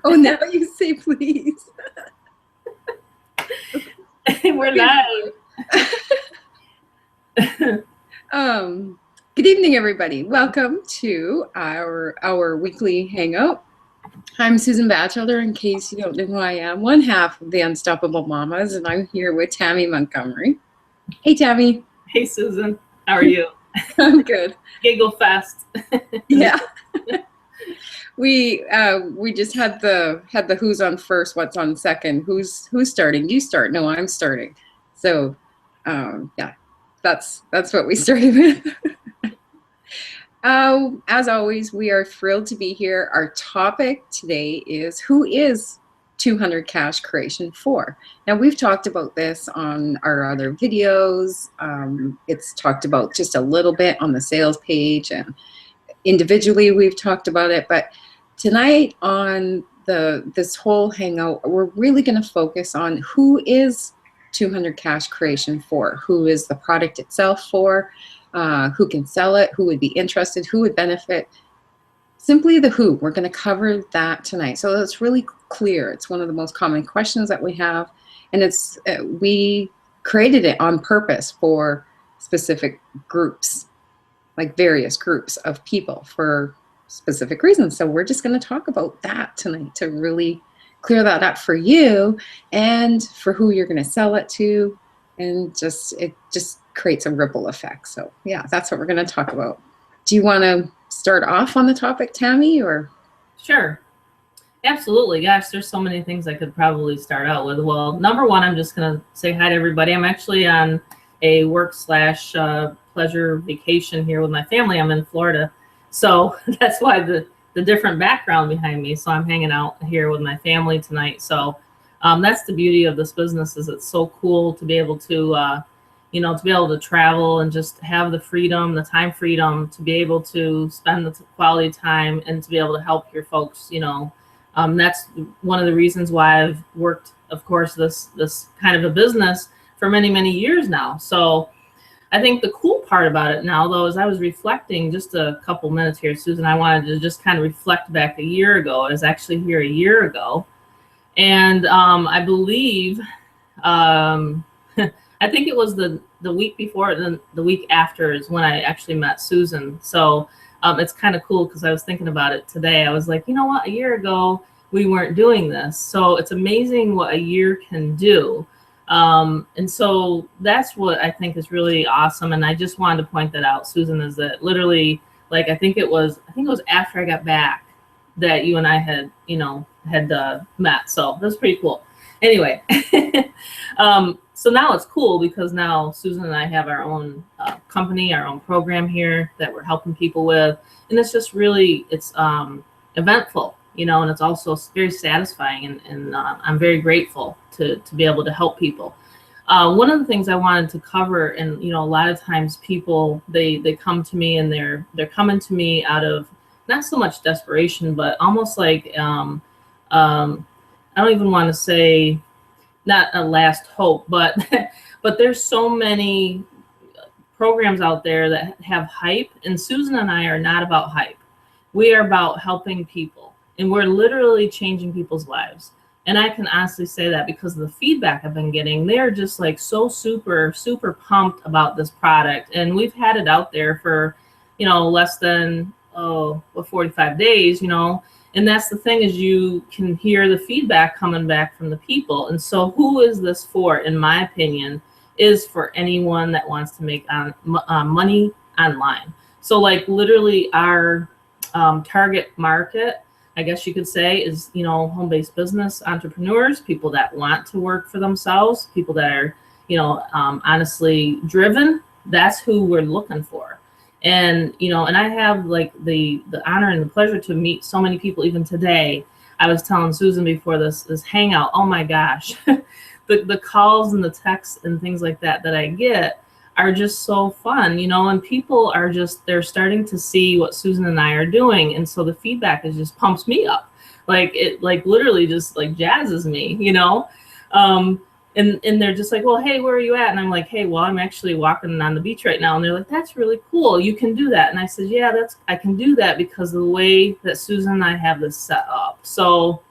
Oh, now you say please. We're live. Good evening, everybody. Welcome to our weekly hangout. I'm Susan Bachelder, in case you don't know who I am, one half of the Unstoppable Mamas, and I'm here with Tammy Montgomery. Hey, Tammy. Hey, Susan. How are you? I'm good. Giggle fast. Yeah. We just had the who's on first, what's on second, who's starting. You start. No, I'm starting. So yeah, that's what we started with. As always, we are thrilled to be here. Our topic today is, who is 200 cash creation for? Now, we've talked about this on our other videos. It's talked about just a little bit on the sales page, and individually we've talked about it. But tonight on this whole hangout, we're really going to focus on who is 200 cash creation for, who is the product itself for, who can sell it, who would be interested, who would benefit. Simply the who. We're going to cover that tonight. So it's really clear. It's one of the most common questions that we have, and it's we created it on purpose for specific groups, like various groups of people for specific reasons. So we're just going to talk about that tonight to really clear that up for you and for who you're going to sell it to, and it just creates a ripple effect. So yeah, that's what we're going to talk about. Do you want to start off on the topic, Tammy, or? Sure. Absolutely. Gosh, there's so many things I could probably start out with. Well, number one, I'm just going to say hi to everybody. I'm actually on a work/pleasure vacation here with my family. I'm in Florida. So that's why the different background behind me. So I'm hanging out here with my family tonight. So that's the beauty of this business, is it's so cool to be able to, to be able to travel and just have the freedom, the time freedom to be able to spend the quality time and to be able to help your folks. That's one of the reasons why I've worked, of course, this kind of a business for many, many years now. So I think the cool part about it now, though, is I was reflecting just a couple minutes here, Susan. I wanted to just kind of reflect back a year ago. I was actually here a year ago. And I believe, I think it was the week before, then the week after is when I actually met Susan. So it's kind of cool because I was thinking about it today. I was like, you know what, a year ago, we weren't doing this. So it's amazing what a year can do. And so that's what I think is really awesome. And I just wanted to point that out, Susan, is that literally, like, I think it was after I got back that you and I had met. So that's pretty cool. Anyway, so now it's cool because now Susan and I have our own company, our own program here that we're helping people with. And it's just really, it's eventful, and it's also very satisfying. And I'm very grateful to be able to help people. One of the things I wanted to cover, and a lot of times people, they come to me and they're coming to me out of not so much desperation, but almost like I don't even want to say not a last hope, but but there's so many programs out there that have hype, and Susan and I are not about hype. We are about helping people, and we're literally changing people's lives. And I can honestly say that because of the feedback I've been getting. They're just like so super, super pumped about this product. And we've had it out there for, less than 45 days, And that's the thing, is you can hear the feedback coming back from the people. And so who is this for, in my opinion, is for anyone that wants to make money online. So like literally our target market, I guess you could say, is, home-based business entrepreneurs, people that want to work for themselves, people that are, honestly driven. That's who we're looking for. And, and I have like the honor and the pleasure to meet so many people even today. I was telling Susan before this hangout, oh my gosh, the calls and the texts and things like that I get are just so fun, and people are just, they're starting to see what Susan and I are doing. And so the feedback is just pumps me up. Like it, like literally just like jazzes me, And they're just like, well, hey, where are you at? And I'm like, hey, well, I'm actually walking on the beach right now. And they're like, that's really cool. You can do that. And I said, yeah, I can do that because of the way that Susan and I have this set up. So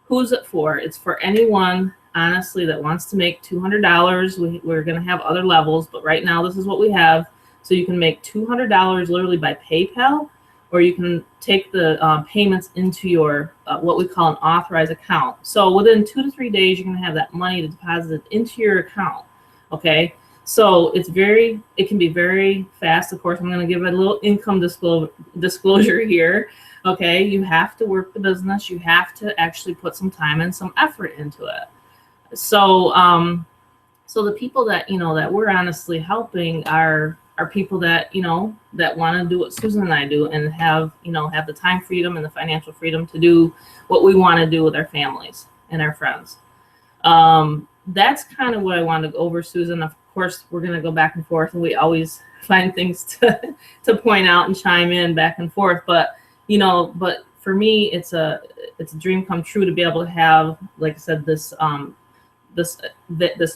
who's it for? It's for anyone, honestly, that wants to make $200. We're going to have other levels, but right now this is what we have. So you can make $200 literally by PayPal, or you can take the payments into your what we call an authorized account. So within 2 to 3 days, you're going to have that money deposited into your account. Okay. So it can be very fast. Of course, I'm going to give it a little income disclosure here. Okay, you have to work the business. You have to actually put some time and some effort into it. So, so the people that that we're honestly helping are people that that want to do what Susan and I do, and have have the time freedom and the financial freedom to do what we want to do with our families and our friends. That's kind of what I wanted to go over, Susan. Of course, we're going to go back and forth, and we always find things to point out and chime in back and forth. But but for me, it's a dream come true to be able to have, like I said, this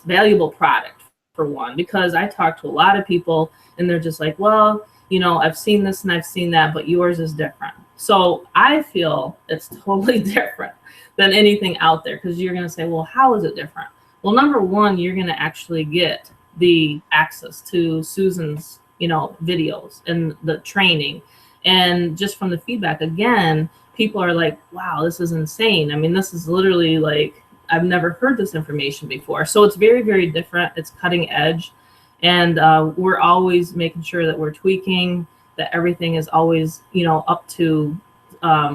valuable product, for one, because I talk to a lot of people and they're just like, well, I've seen this and I've seen that, but yours is different. So I feel it's totally different than anything out there, because you're going to say, well, how is it different? Well, number one, you're going to actually get the access to Susan's videos and the training. And just from the feedback, again, people are like, wow, this is insane. I mean, this is literally like, I've never heard this information before. So it's very, very different. It's cutting edge. And we're always making sure that we're tweaking, that everything is always, up to,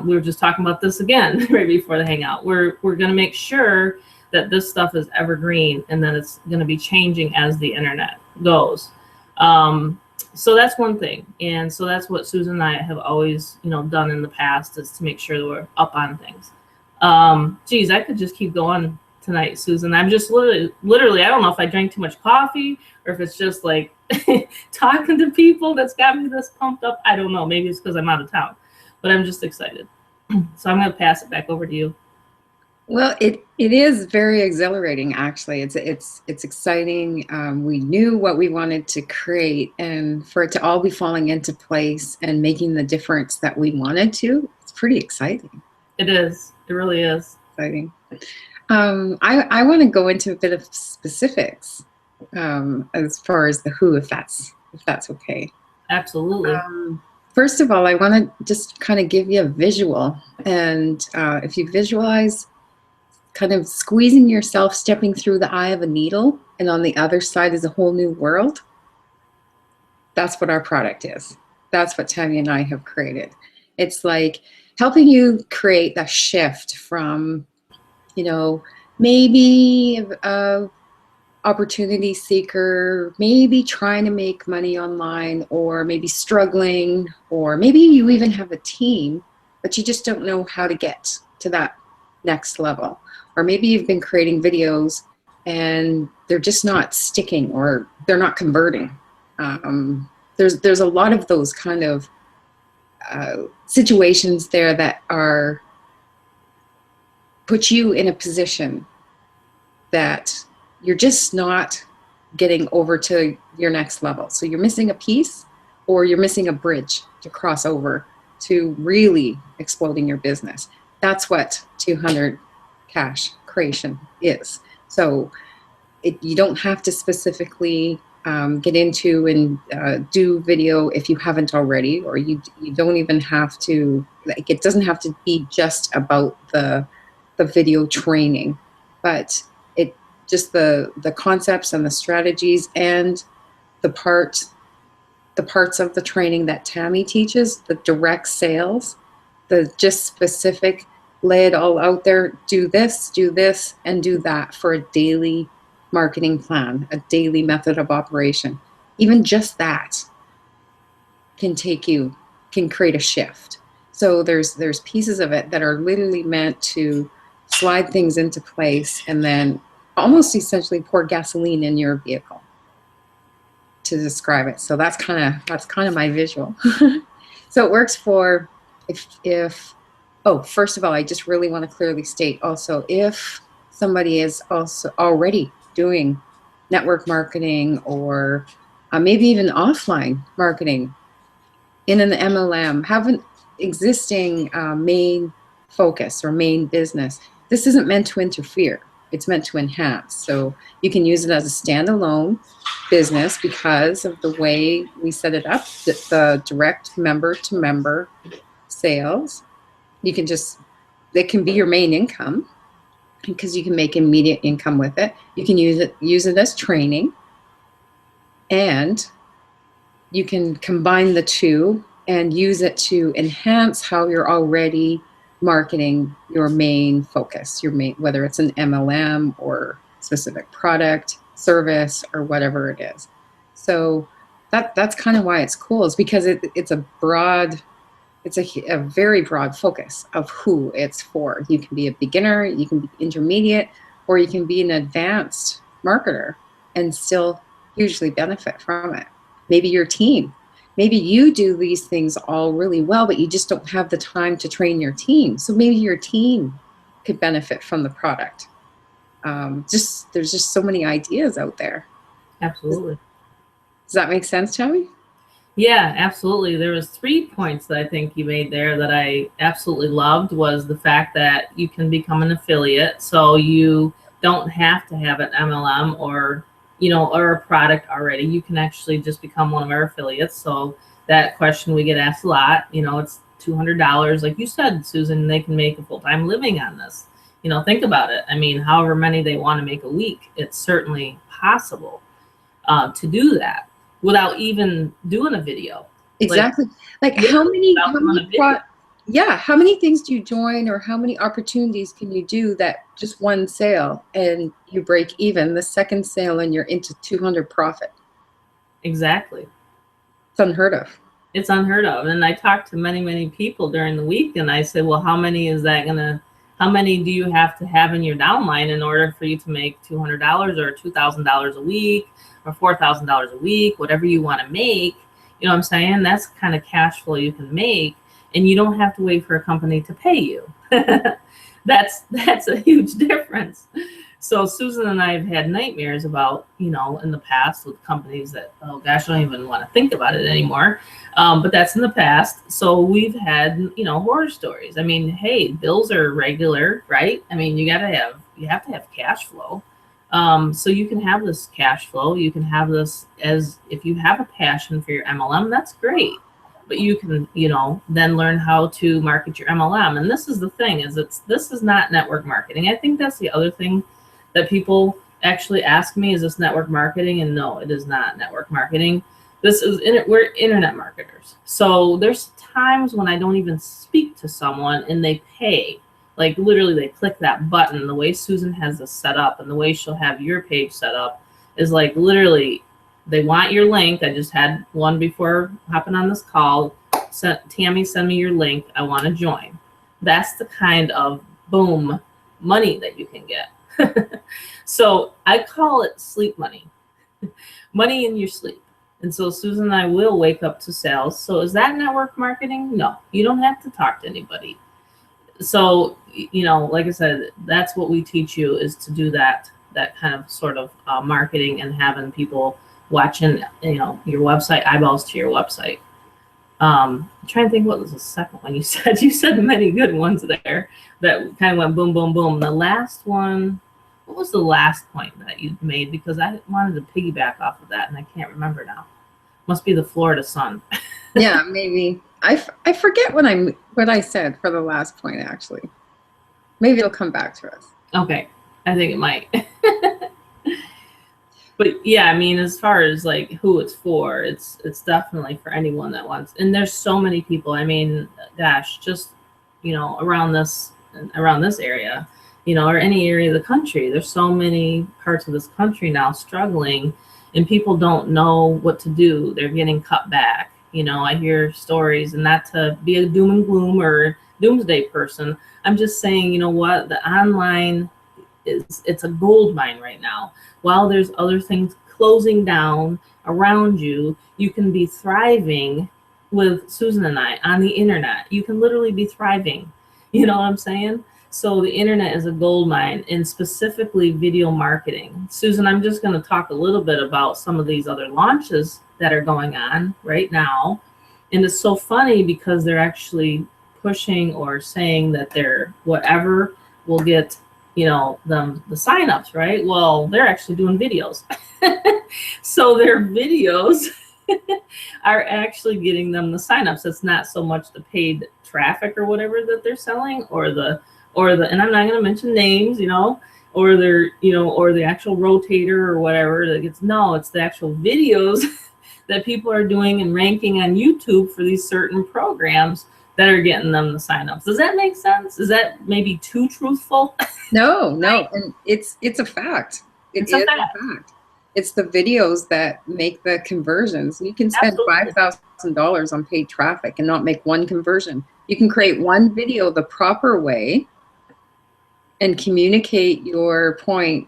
we were just talking about this again right before the hangout. We're going to make sure that this stuff is evergreen, and that it's going to be changing as the internet goes. So that's one thing. And so that's what Susan and I have always, done in the past, is to make sure that we're up on things. Geez, I could just keep going tonight, Susan. I'm just literally, I don't know if I drank too much coffee, or if it's just like talking to people that's got me this pumped up. I don't know. Maybe it's because I'm out of town, but I'm just excited. So I'm going to pass it back over to you. Well, it is very exhilarating, actually. It's exciting. We knew what we wanted to create, and for it to all be falling into place and making the difference that we wanted to, it's pretty exciting. It is. It really is exciting. I want to go into a bit of specifics as far as the who, if that's okay. Absolutely. First of all, I want to just kind of give you a visual, and if you visualize kind of squeezing yourself, stepping through the eye of a needle, and on the other side is a whole new world. That's what our product is. That's what Tammy and I have created. It's like helping you create that shift from, maybe a opportunity seeker, maybe trying to make money online, or maybe struggling, or maybe you even have a team, but you just don't know how to get to that next level. Or maybe you've been creating videos and they're just not sticking, or they're not converting. There's a lot of those kind of situations there that are put you in a position that you're just not getting over to your next level. So you're missing a piece, or you're missing a bridge to cross over to really exploding your business. That's what 200 cash creation is. So you don't have to specifically get into and do video if you haven't already, or you don't even have to, like, it doesn't have to be just about the video training, but it just the concepts and the strategies and the parts of the training that Tammy teaches, the direct sales, the just specific, lay it all out there, do this, and do that for a daily marketing plan, a daily method of operation. Even just that can create a shift. So there's pieces of it that are literally meant to slide things into place, and then almost essentially pour gasoline in your vehicle to describe it. So that's kind of my visual. So it works for if oh, first of all, I just really want to clearly state also, if somebody is also already doing network marketing, or maybe even offline marketing in an MLM, have an existing main focus or main business, this isn't meant to interfere. It's meant to enhance. So you can use it as a standalone business because of the way we set it up, the direct member to member sales. You can just, it can be your main income because you can make immediate income with it. You can use it as training, and you can combine the two and use it to enhance how you're already marketing your main focus, your main, whether it's an MLM or specific product, service, or whatever it is. So that's kind of why it's cool, is because it's a broad, it's a very broad focus of who it's for. You can be a beginner, you can be intermediate, or you can be an advanced marketer and still hugely benefit from it. Maybe your team. Maybe you do these things all really well, but you just don't have the time to train your team. So maybe your team could benefit from the product. There's just so many ideas out there. Absolutely. Does that make sense, Tammy? Yeah, absolutely. There was 3 points that I think you made there that I absolutely loved. Was the fact that you can become an affiliate, so you don't have to have an MLM or a product already. You can actually just become one of our affiliates. So that question we get asked a lot. It's $200, like you said, Susan. They can make a full-time living on this. Think about it. I mean, however many they want to make a week, it's certainly possible to do that without even doing a video. Exactly. Like how many things do you join, or how many opportunities can you do that just one sale and you break even, the second sale and you're into 200 profit? Exactly. It's unheard of. It's unheard of. And I talked to many, many people during the week, and I said, well, how many do you have to have in your downline in order for you to make $200 or $2,000 a week or $4,000 a week, whatever you want to make? You know what I'm saying? That's the kind of cash flow you can make, and you don't have to wait for a company to pay you. That's a huge difference. So Susan and I have had nightmares about, in the past with companies that, oh gosh, I don't even want to think about it anymore. But that's in the past. So we've had, horror stories. I mean, hey, bills are regular, right? I mean, you have to have cash flow. So you can have this cash flow. You can have this as, if you have a passion for your MLM, that's great. But you can, then learn how to market your MLM. And this is the thing, this is not network marketing. I think that's the other thing that people actually ask me, is this network marketing? And no, it is not network marketing. We're internet marketers. So there's times when I don't even speak to someone and they pay. Like literally they click that button. The way Susan has this set up and the way she'll have your page set up is like literally they want your link. I just had one before hopping on this call. Tammy, send me your link. I want to join. That's the kind of boom money that you can get. So I call it sleep money. Money in your sleep. And so Susan and I will wake up to sales. So is that network marketing? No, you don't have to talk to anybody. So, like I said, that's what we teach you, is to do that kind of sort of marketing and having people watching, your website, eyeballs to your website. I'm trying to think what was the second one you said. You said many good ones there that kind of went boom, boom, boom. The last one, what was the last point that you made? Because I wanted to piggyback off of that and I can't remember now. Must be the Florida sun. Yeah, maybe. I forget what I said for the last point, actually. Maybe it'll come back to us. Okay. I think it might. But yeah, I mean, as far as like who it's for, it's definitely for anyone that wants. And there's so many people. I mean, gosh, just around this area, or any area of the country. There's so many parts of this country now struggling, and people don't know what to do. They're getting cut back. I hear stories, and not to be a doom and gloom or doomsday person. I'm just saying, what, the online it's a gold mine right now. While there's other things closing down around you, you can be thriving with Susan and I on the internet. You can literally be thriving. You know what I'm saying? So the internet is a gold mine, and specifically video marketing. Susan, I'm just going to talk a little bit about some of these other launches that are going on right now. And it's so funny because they're actually pushing or saying that they're whatever will get, you know, them the signups, right? Well, they're actually doing videos. So their videos are actually getting them the signups. It's not so much the paid traffic or whatever that they're selling, or the and I'm not going to mention names, you know, or their, you know, or the actual rotator or whatever that gets, no, it's the actual videos that people are doing and ranking on YouTube for these certain programs that are getting them the signups. Does that make sense? Is that maybe too truthful? No, no, and it's a fact. It's a fact. A fact. It's the videos that make the conversions. You can spend Absolutely. $5,000 on paid traffic and not make one conversion. You can create one video the proper way and communicate your point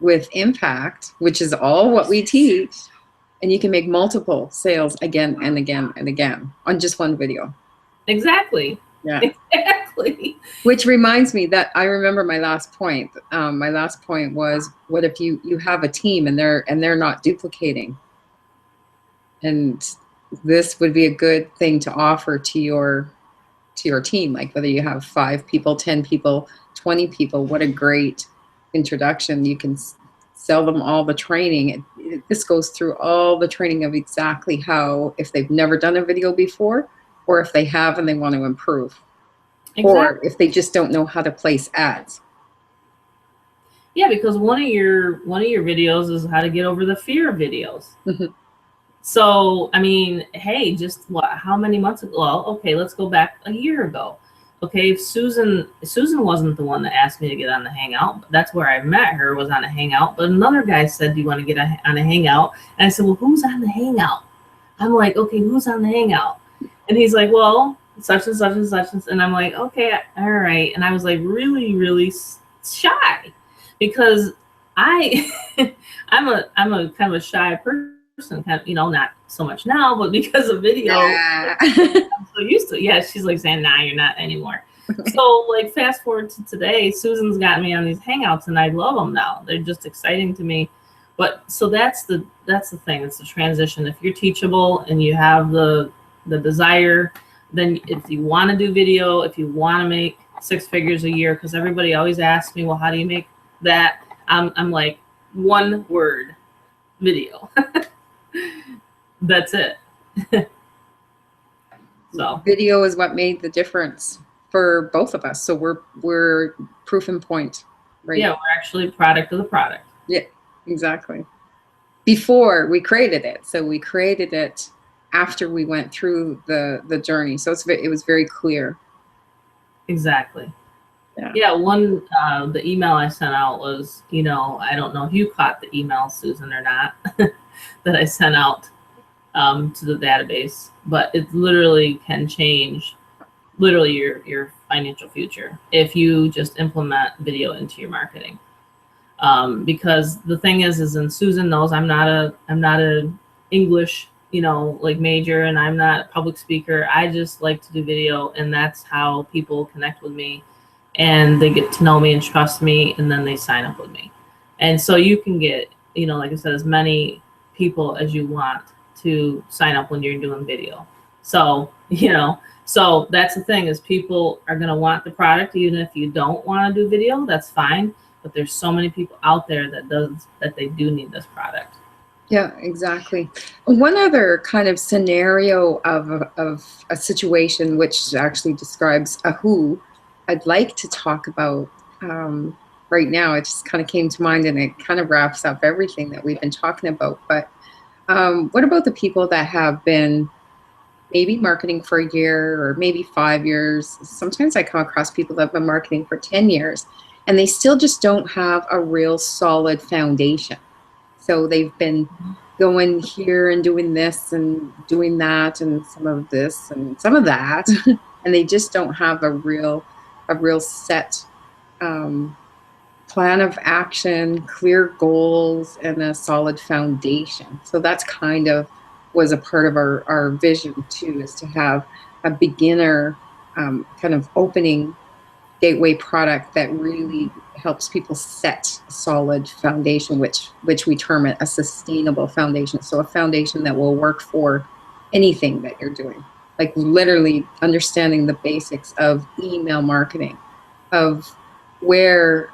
with impact, which is all what we teach, and you can make multiple sales again and again and again on just one video. Exactly. Yeah. Exactly. Which reminds me that I remember my last point. My last point was, what if you have a team and they're not duplicating? And this would be a good thing to offer to your team, like whether you have 5 people, 10 people, 20 people. What a great introduction. You can sell them all the training. This goes through all the training of exactly how, if they've never done a video before, or if they have and they want to improve. Exactly. Or if they just don't know how to place ads. Yeah, because one of your videos is how to get over the fear of videos. Mm-hmm. So, I mean, hey, just what, how many months ago? Well, okay, let's go back a year ago. Okay, if Susan wasn't the one that asked me to get on the hangout. That's where I met her, was on a hangout. But another guy said, do you want to get on a hangout? And I said, well, who's on the hangout? I'm like, okay, who's on the hangout? And he's like, well, such and such and such. And I'm like, okay, all right. And I was like really, really shy, because I'm a kind of a shy person. Kind of, you know, not so much now, but because of video, yeah. I'm so used to it. Yeah, she's like saying, nah, you're not anymore. So like fast forward to today, Susan's got me on these hangouts and I love them now. They're just exciting to me. But so that's the thing. It's the transition. If you're teachable and you have the desire, then if you want to do video, if you want to make 6 figures a year, because everybody always asks me, well, how do you make that? I'm like, one word, video. That's it. So video is what made the difference for both of us. So we're proof and point, right? Yeah, we're actually product of the product. Yeah, exactly. Before we created it. So we created it after we went through the journey. So it was very clear. Exactly. Yeah. Yeah, the email I sent out was, you know, I don't know if you caught the email, Susan, or not, that I sent out to the database, but it literally can change literally your financial future if you just implement video into your marketing. Because the thing is and Susan knows I'm not a English, you know, like major, and I'm not a public speaker. I just like to do video, and that's how people connect with me, and they get to know me and trust me, and then they sign up with me. And so you can get, you know, like I said, as many people as you want to sign up when you're doing video. So, you know, so that's the thing, is people are going to want the product. Even if you don't want to do video, that's fine. But there's so many people out there that they do need this product. Yeah, exactly. One other kind of scenario of a situation which actually describes a who I'd like to talk about right now. It just kind of came to mind, and it kind of wraps up everything that we've been talking about. But what about the people that have been maybe marketing for a year or maybe 5 years? Sometimes I come across people that have been marketing for 10 years and they still just don't have a real solid foundation. So they've been going here and doing this and doing that and some of this and some of that, and they just don't have a real set plan of action, clear goals, and a solid foundation. So that's kind of was a part of our vision too, is to have a beginner kind of opening gateway product that really helps people set a solid foundation, which we term it a sustainable foundation. So a foundation that will work for anything that you're doing, like literally understanding the basics of email marketing, of where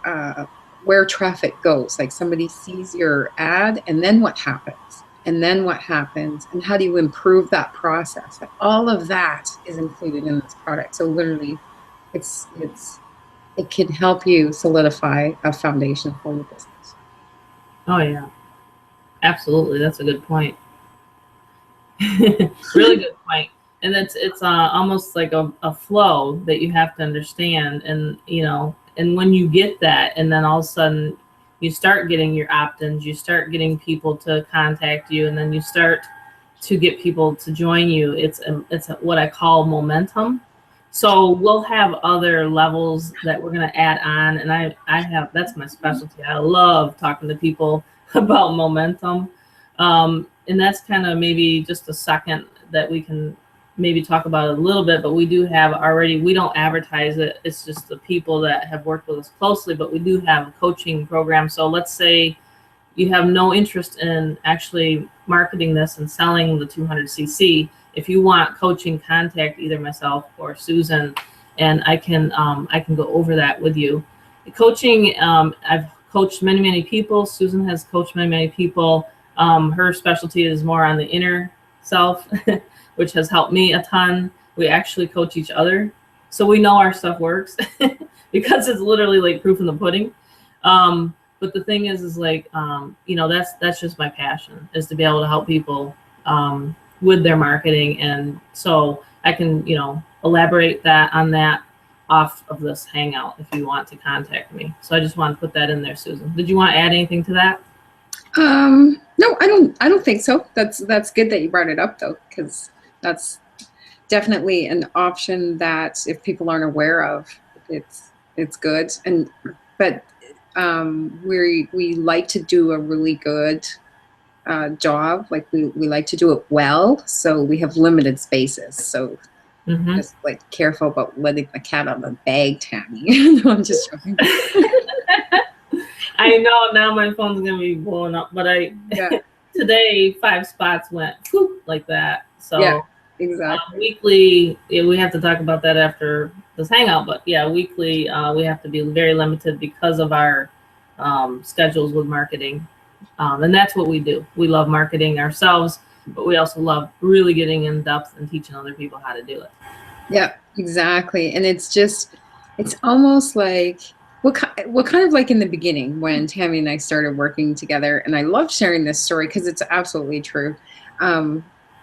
traffic goes. Like somebody sees your ad, and then what happens? And then what happens? And how do you improve that process? Like all of that is included in this product. So literally, it can help you solidify a foundation for your business. Oh yeah, absolutely. That's a good point. Really good point. And it's almost like a flow that you have to understand. And and when you get that, and then all of a sudden you start getting your opt-ins, you start getting people to contact you, and then you start to get people to join you. It's what I call momentum. So we'll have other levels that we're going to add on, and I have, that's my specialty. I love talking to people about momentum. And that's kind of maybe just a second that we can maybe talk about it a little bit, but we do have already, we don't advertise it. It's just the people that have worked with us closely, but we do have a coaching program. So let's say you have no interest in actually marketing this and selling the 200cc. If you want coaching, contact either myself or Susan, and I can go over that with you. The coaching, I've coached many people. Susan has coached many people. Her specialty is more on the inner self, which has helped me a ton. We actually coach each other, so we know our stuff works because it's literally like proof in the pudding. But the thing is like, that's just my passion, is to be able to help people with their marketing. And so I can, elaborate on that off of this hangout if you want to contact me. So I just want to put that in there, Susan. Did you want to add anything to that? No, I don't think so. That's good that you brought it up though, because that's definitely an option that if people aren't aware of, it's good. But we like to do a really good job. Like we like to do it well. So we have limited spaces. So just like careful about letting the cat out of the bag, Tammy. No, I'm just joking. I know now my phone's gonna be blowing up, but today 5 spots went whoop, like that. So yeah, exactly. Weekly, we have to talk about that after this hangout. But yeah, weekly we have to be very limited because of our schedules with marketing, and that's what we do. We love marketing ourselves, but we also love really getting in depth and teaching other people how to do it. Yeah, exactly. And it's almost like, well, kind of like in the beginning when Tammy and I started working together, and I love sharing this story because it's absolutely true.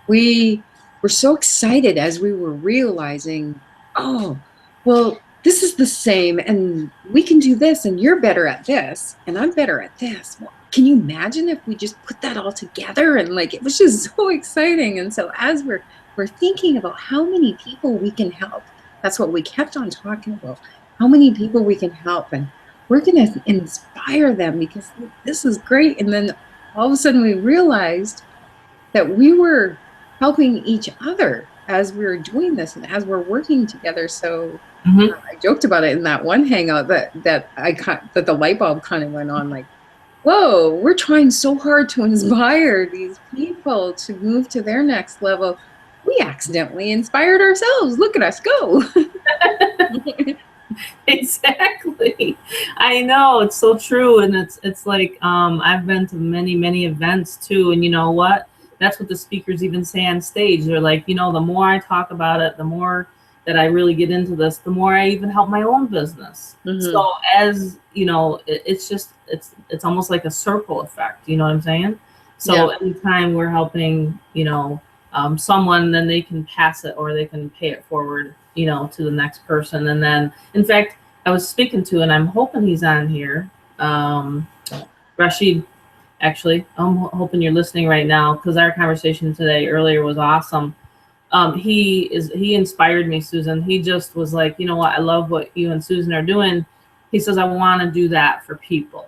We were so excited as we were realizing, oh, well, this is the same, and we can do this, and you're better at this, and I'm better at this. Well, can you imagine if we just put that all together? And like, it was just so exciting. And so as we're thinking about how many people we can help, that's what we kept on talking about, how many people we can help, and we're going to inspire them because this is great. And then all of a sudden we realized that we were helping each other as we were doing this and as we're working together. So I joked about it in that one hangout that the light bulb kind of went on, like, whoa, we're trying so hard to inspire these people to move to their next level. We accidentally inspired ourselves. Look at us go. Exactly. I know, it's so true. And it's like, I've been to many events too. And you know what? That's what the speakers even say on stage. They're like, the more I talk about it, the more that I really get into this, the more I even help my own business. So as it's almost like a circle effect. You know what I'm saying? So anytime we're helping, someone, then they can pass it or they can pay it forward, to the next person. And then, in fact, I was speaking to, and I'm hoping he's on here, Rashid. Actually, I'm hoping you're listening right now, because our conversation today earlier was awesome. He inspired me, Susan. He just was like, you know what? I love what you and Susan are doing. He says, I want to do that for people.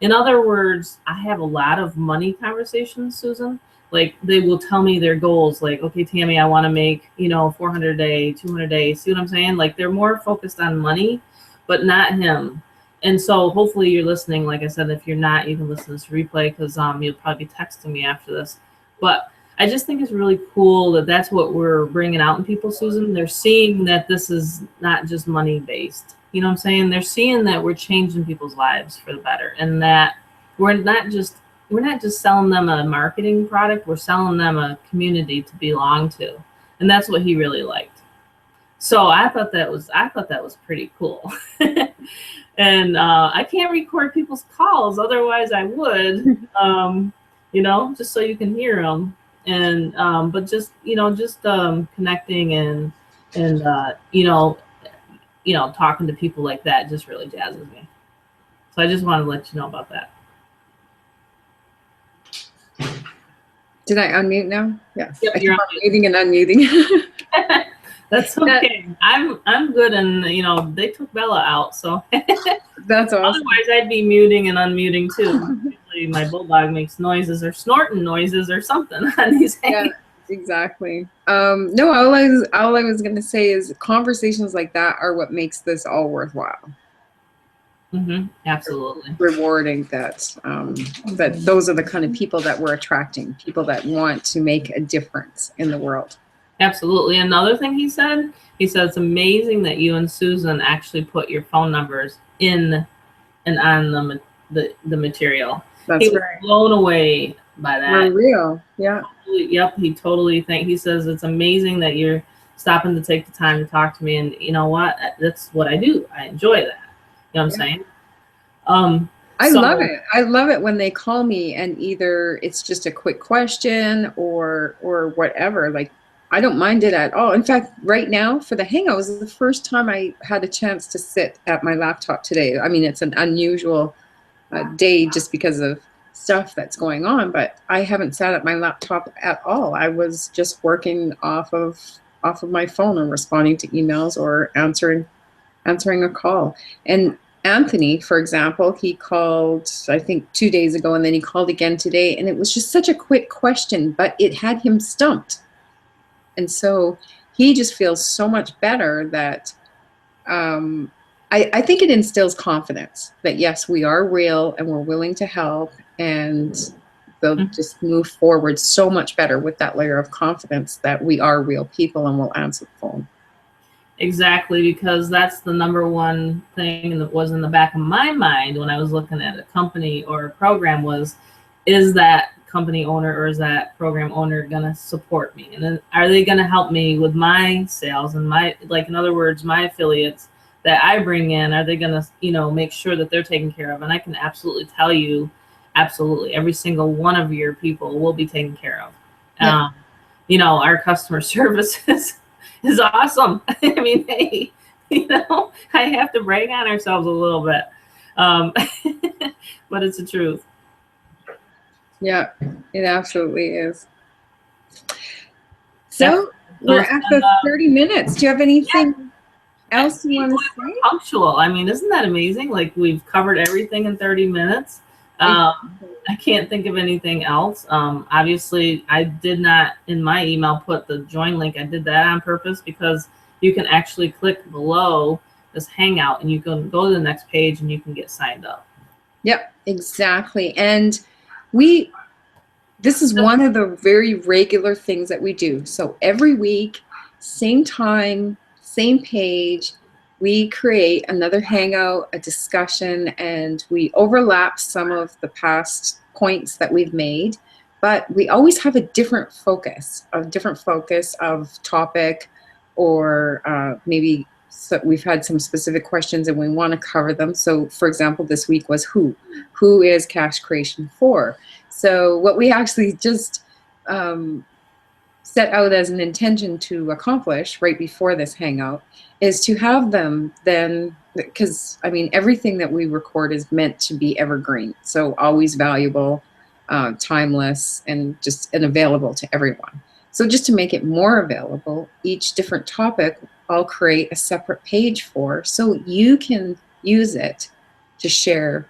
In other words, I have a lot of money conversations, Susan. Like, they will tell me their goals. Like, okay, Tammy, I want to make, 400 a day, 200 a day. See what I'm saying? Like, they're more focused on money, but not him. And so hopefully you're listening. Like I said, if you're not, you can listen to this replay, because you'll probably be texting me after this. But I just think it's really cool that that's what we're bringing out in people, Susan. They're seeing that this is not just money based. You know what I'm saying? They're seeing that we're changing people's lives for the better, and that we're not just selling them a marketing product, we're selling them a community to belong to. And that's what he really liked. So I thought that was pretty cool. And I can't record people's calls, otherwise I would, you know, just so you can hear them. And but just, you know, just connecting and you know, talking to people like that just really jazzes me. So I just wanted to let you know about that. Did I unmute now? Yes. Yep, I you're keep unmuting and unmuting. That's okay. I'm good, and you know, they took Bella out, so That's awesome. Otherwise I'd be muting and unmuting too. Usually my bulldog makes noises or snorting noises or something on these hangouts. Yeah, exactly. No, all I was gonna say is conversations like that are what makes this all worthwhile. Absolutely. Rewarding that that those are the kind of people that we're attracting, people that want to make a difference in the world. Absolutely. Another thing he said it's amazing that you and Susan actually put your phone numbers in and on the material. That's he was right. blown away by that. For real. Yeah. Yep. He totally he says it's amazing that you're stopping to take the time to talk to me, and you know what? That's what I do. I enjoy that. You know what I'm saying? I love it. I love it when they call me and either it's just a quick question or whatever. Like, I don't mind it at all. In fact, right now for the hangout was the first time I had a chance to sit at my laptop today. I mean, it's an unusual day just because of stuff that's going on, but I haven't sat at my laptop at all. I was just working off of my phone and responding to emails or answering a call. And Anthony, for example, he called, I think 2 days ago, and then he called again today, and it was just such a quick question, but it had him stumped. And so he just feels so much better that I think it instills confidence that, yes, we are real and we're willing to help, and they'll just move forward so much better with that layer of confidence that we are real people and will answer the phone. Exactly, because that's the number one thing that was in the back of my mind when I was looking at a company or a program is that company owner or is that program owner going to support me? And then are they going to help me with my sales and my, like, in other words, my affiliates that I bring in, are they going to, you know, make sure that they're taken care of? And I can absolutely tell you, absolutely, every single one of your people will be taken care of. Yeah. You know, our customer service is awesome. I mean, hey, you know, I have to brag on ourselves a little bit, but it's the truth. Yeah, it absolutely is. So we're at the 30 minutes. Do you have anything else you want to say? Punctual. I mean, isn't that amazing? Like, we've covered everything in 30 minutes. I can't think of anything else. Obviously, I did not in my email put the join link. I did that on purpose because you can actually click below this hangout and you can go to the next page and you can get signed up. Yep, exactly. And this is one of the very regular things that we do. So every week, same time, same page, we create another hangout, a discussion, and we overlap some of the past points that we've made, but we always have a different focus of topic, or maybe we've had some specific questions and we want to cover them. So for example, this week was who is cash creation for? So what we actually just set out as an intention to accomplish right before this hangout is to have them then, because I mean, everything that we record is meant to be evergreen. So always valuable, timeless, and available to everyone. So just to make it more available, each different topic I'll create a separate page for, so you can use it to share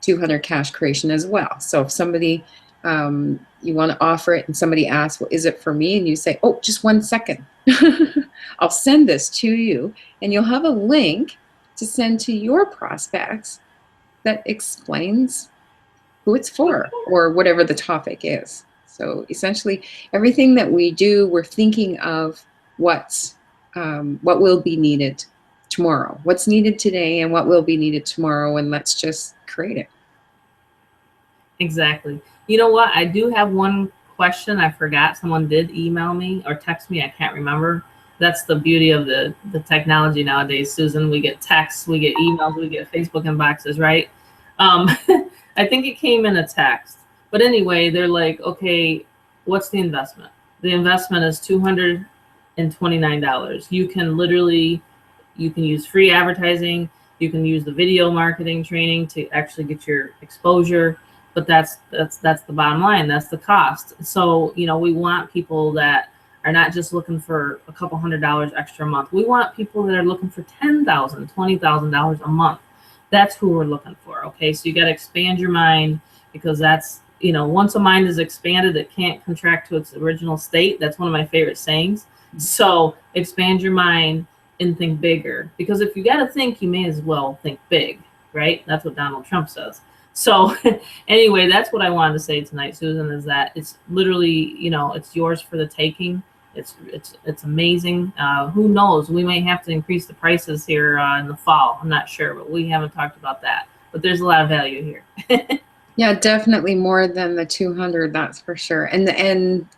200 cash creation as well. So if somebody, you want to offer it and somebody asks, well, is it for me? And you say, oh, just 1 second. I'll send this to you, and you'll have a link to send to your prospects that explains who it's for or whatever the topic is. So essentially everything that we do, we're thinking of what will be needed tomorrow. What's needed today and what will be needed tomorrow, and let's just create it. Exactly. You know what? I do have one question. I forgot. Someone did email me or text me. I can't remember. That's the beauty of the technology nowadays, Susan. We get texts, we get emails, we get Facebook inboxes, right? Um, I think it came in a text. But anyway, they're like, okay, what's the investment? The investment is $229. You can use free advertising. You can use the video marketing training to actually get your exposure. But that's the bottom line. That's the cost. So, you know, we want people that are not just looking for a couple $100 extra a month. We want people that are looking for $10,000, $20,000 a month. That's who we're looking for. Okay, so you got to expand your mind, because that's, you know, once a mind is expanded, it can't contract to its original state. That's one of my favorite sayings. So expand your mind and think bigger, because if you got to think, you may as well think big, right? That's what Donald Trump says. So anyway, that's what I wanted to say tonight, Susan, is that it's literally, you know, it's yours for the taking. It's amazing. Who knows? We may have to increase the prices here in the fall. I'm not sure, but we haven't talked about that. But there's a lot of value here. Yeah, definitely more than the 200, that's for sure. And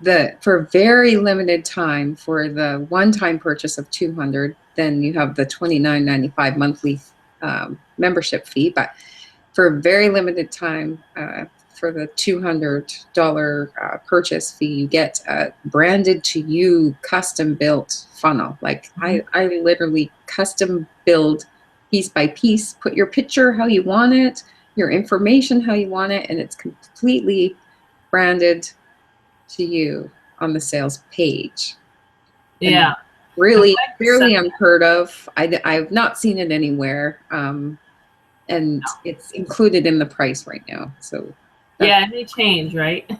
the for very limited time, for the one-time purchase of 200, then you have the $29.95 monthly membership fee. But for a very limited time, for the $200 purchase fee, you get a branded to you, custom built funnel. Like I literally custom build piece by piece, put your picture how you want it, your information how you want it, and it's completely branded to you on the sales page. Yeah. And really, fairly unheard of. I've not seen it anywhere. And it's included in the price right now. So yeah, it may change, right?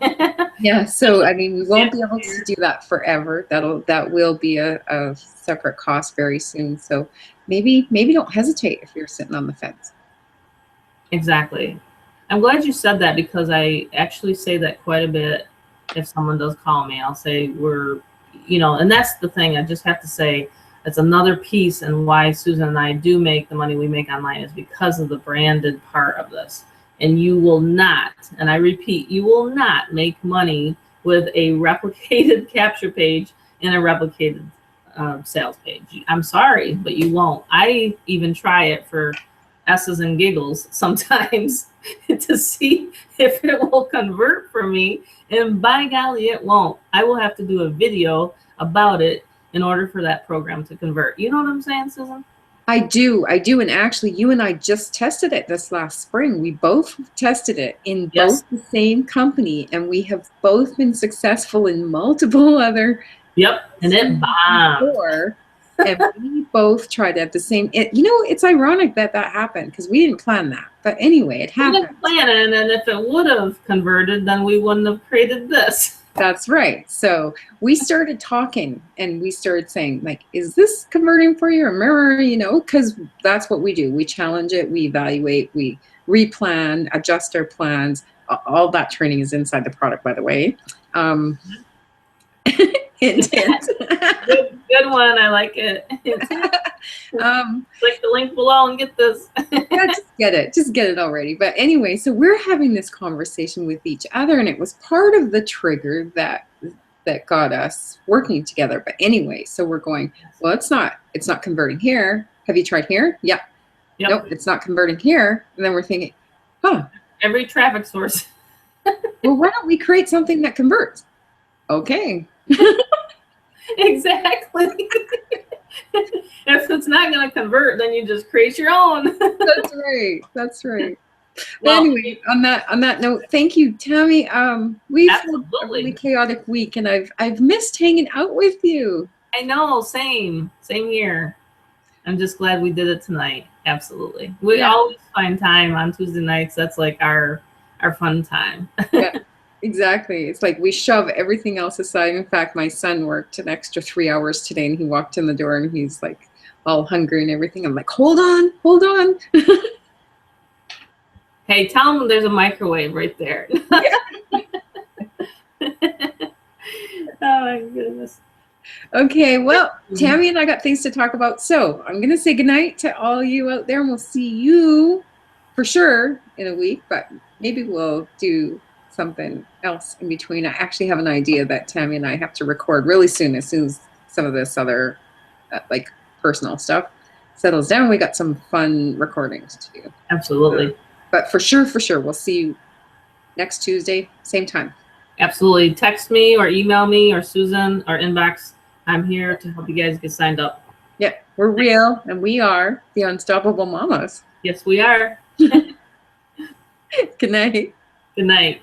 Yeah, so I mean, we won't be able to do that forever. That will be a separate cost very soon. So maybe don't hesitate if you're sitting on the fence. Exactly. I'm glad you said that, because I actually say that quite a bit. If someone does call me, I'll say and that's the thing. I just have to say, it's another piece, and why Susan and I do make the money we make online is because of the branded part of this. And you will not, and I repeat, you will not make money with a replicated capture page and a replicated sales page. I'm sorry, but you won't. I even try it for S's and giggles sometimes to see if it will convert for me. And by golly, it won't. I will have to do a video about it in order for that program to convert. You know what I'm saying, Susan? I do. And actually, you and I just tested it this last spring. We both tested it in both the same company, and we have both been successful in multiple other. Yep, and it bombed. And we both tried at the same. It's ironic that happened, because we didn't plan that. But anyway, it happened. We didn't plan it, and if it would have converted, then we wouldn't have created this. That's right. So we started talking, and we started saying, like, is this converting for you? Remember, because that's what we do. We challenge it, we evaluate, we replan, adjust our plans. All that training is inside the product, by the way. Intent. Good one. I like it. Click the link below and get this. Yeah, just get it already. But anyway, so we're having this conversation with each other, and it was part of the trigger that got us working together. But anyway, so we're going, well, it's not converting here. Have you tried here? Yeah. Yep. Nope, it's not converting here. And then we're thinking, every traffic source. Well, why don't we create something that converts? Okay. Exactly. If it's not going to convert, then you just create your own. That's right. Well, anyway, on that note, thank you, Tammy. We've had a really chaotic week, and I've missed hanging out with you. I know, same here. I'm just glad we did it tonight. Absolutely. We always find time on Tuesday nights. That's like our fun time. Yeah. Exactly. It's like we shove everything else aside. In fact, my son worked an extra 3 hours today, and he walked in the door and he's like all hungry and everything. I'm like, hold on. Hey, tell him there's a microwave right there. Yeah. Oh my goodness. Okay, well, Tammy and I got things to talk about. So I'm going to say goodnight to all you out there, and we'll see you for sure in a week, but maybe we'll do something else in between. I actually have an idea that Tammy and I have to record really soon, as soon as some of this other like personal stuff settles down. We got some fun recordings to do. Absolutely. But for sure, we'll see you next Tuesday, same time. Absolutely. Text me or email me or Susan or inbox. I'm here to help you guys get signed up. Yeah, we're real, and we are the Unstoppable Mamas. Yes, we are. Good night. Good night.